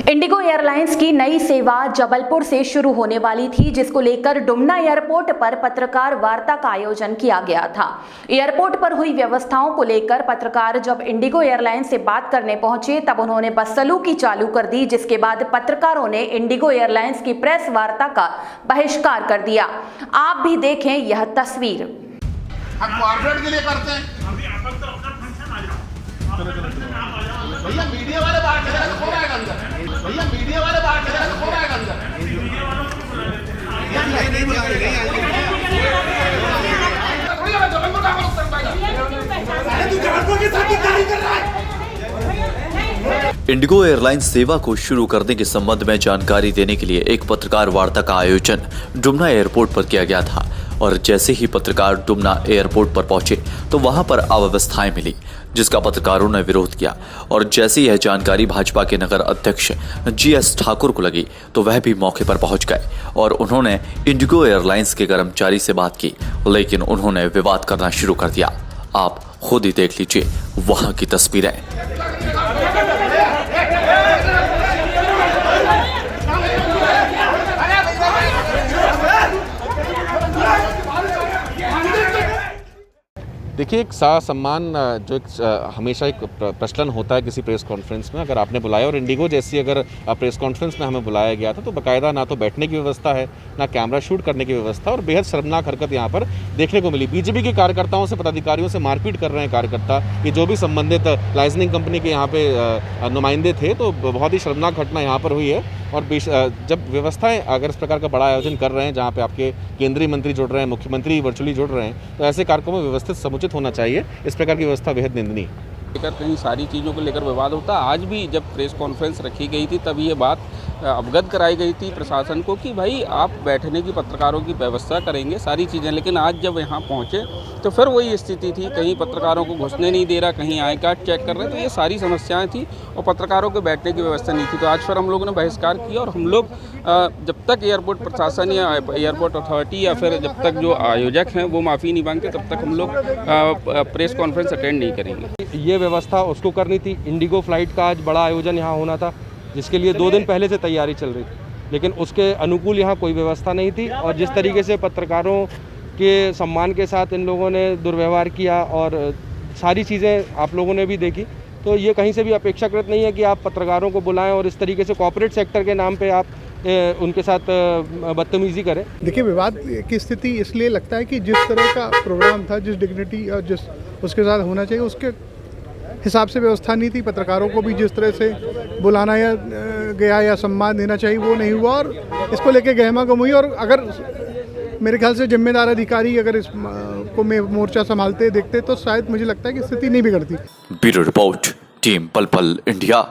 Indigo airlines की नई सेवा जबलपुर से शुरू होने वाली थी, जिसको लेकर डुमना एयरपोर्ट पर पत्रकार वार्ता का आयोजन किया गया था। एयरपोर्ट पर हुई व्यवस्थाओं को लेकर पत्रकार जब इंडिगो एयरलाइंस से बात करने पहुंचे तब उन्होंने बदसलूकी चालू कर दी, जिसके बाद पत्रकारों ने इंडिगो एयरलाइंस की प्रेस वार्ता का बहिष्कार कर दिया। आप भी देखें यह तस्वीर। हम कॉर्पोरेट के लिए करते हैं। भैया मीडिया वाले बाहर चले गए तो कौन आएगा अंदर? भैया मीडिया वाले बाहर चले गए तो कौन आएगा अंदर? नहीं बुला रहे अरे तू जबलपुर के साथ गाड़ी कर रहा है। इंडिगो एयरलाइंस सेवा को शुरू करने के संबंध में जानकारी देने के लिए एक पत्रकार वार्ता का आयोजन डुमना एयरपोर्ट पर किया गया था और जैसे ही पत्रकार डुमना एयरपोर्ट पर पहुंचे तो वहां पर अव्यवस्थाएं मिली, जिसका पत्रकारों ने विरोध किया। और जैसे यह जानकारी भाजपा के नगर अध्यक्ष GS ठाकुर को लगी तो वह भी मौके पर पहुंच गए और उन्होंने इंडिगो एयरलाइंस के कर्मचारी से बात की, लेकिन उन्होंने विवाद करना शुरू कर दिया। आप खुद ही देख लीजिए वहां की तस्वीरें। देखिए, एक सम्मान जो एक हमेशा एक प्रचलन होता है किसी प्रेस कॉन्फ्रेंस में, अगर आपने बुलाया और इंडिगो जैसी अगर प्रेस कॉन्फ्रेंस में हमें बुलाया गया था तो बाकायदा ना तो बैठने की व्यवस्था है, ना कैमरा शूट करने की व्यवस्था, और बेहद शर्मनाक हरकत यहाँ पर देखने को मिली। बीजेपी के कार्यकर्ताओं से पदाधिकारियों से मारपीट कर रहे हैं कार्यकर्ता, ये जो भी संबंधित लाइसेंसिंग कंपनी के यहाँ पे नुमाइंदे थे, तो बहुत ही शर्मनाक घटना यहाँ पर हुई है। और जब व्यवस्थाएं अगर इस प्रकार का बड़ा आयोजन कर रहे हैं जहाँ पे आपके केंद्रीय मंत्री जुड़ रहे हैं, मुख्यमंत्री वर्चुअली जुड़ रहे हैं, तो ऐसे कार्यक्रमों में व्यवस्थित समुचित होना चाहिए। इस प्रकार की व्यवस्था बेहद निंदनीय है। लेकर कहीं सारी चीज़ों को लेकर विवाद होता। आज भी जब प्रेस कॉन्फ्रेंस रखी गई थी तब ये बात अवगत कराई गई थी प्रशासन को कि भाई आप बैठने की, पत्रकारों की व्यवस्था करेंगे, सारी चीज़ें। लेकिन आज जब यहाँ पहुँचे तो फिर वही स्थिति थी, कहीं पत्रकारों को घुसने नहीं दे रहा, कहीं आई कार्ड चेक कर रहे, तो ये सारी समस्याएं थी और पत्रकारों के बैठने की व्यवस्था नहीं थी। तो आज फिर हम लोगों ने बहिष्कार किया और हम लोग जब तक एयरपोर्ट प्रशासन या एयरपोर्ट अथॉरिटी या फिर जब तक जो आयोजक हैं वो माफ़ी नहीं मांगते तब तक हम लोग प्रेस कॉन्फ्रेंस अटेंड नहीं करेंगे। ये व्यवस्था उसको करनी थी। इंडिगो फ्लाइट का आज बड़ा आयोजन यहाँ होना था, जिसके लिए 2 दिन पहले से तैयारी चल रही थी, लेकिन उसके अनुकूल यहाँ कोई व्यवस्था नहीं थी। और जिस तरीके से पत्रकारों के सम्मान के साथ इन लोगों ने दुर्व्यवहार किया और सारी चीज़ें आप लोगों ने भी देखी, तो ये कहीं से भी अपेक्षाकृत नहीं है कि आप पत्रकारों को बुलाएं और इस तरीके से कॉर्पोरेट सेक्टर के नाम पे आप उनके साथ बदतमीजी करें। देखिए, विवाद की स्थिति इसलिए लगता है कि जिस तरह का प्रोग्राम था, जिस डिग्निटी और जिस उसके साथ होना चाहिए उसके हिसाब से व्यवस्था नहीं थी। पत्रकारों को भी जिस तरह से बुलाना या गया या सम्मान देना चाहिए वो नहीं हुआ और इसको लेके गहमा-गहमी हुई। और अगर मेरे ख्याल से जिम्मेदार अधिकारी अगर इस को मोर्चा संभालते देखते तो शायद मुझे लगता है कि स्थिति नहीं बिगड़ती। ब्यूरो रिपोर्ट, टीम पल पल इंडिया।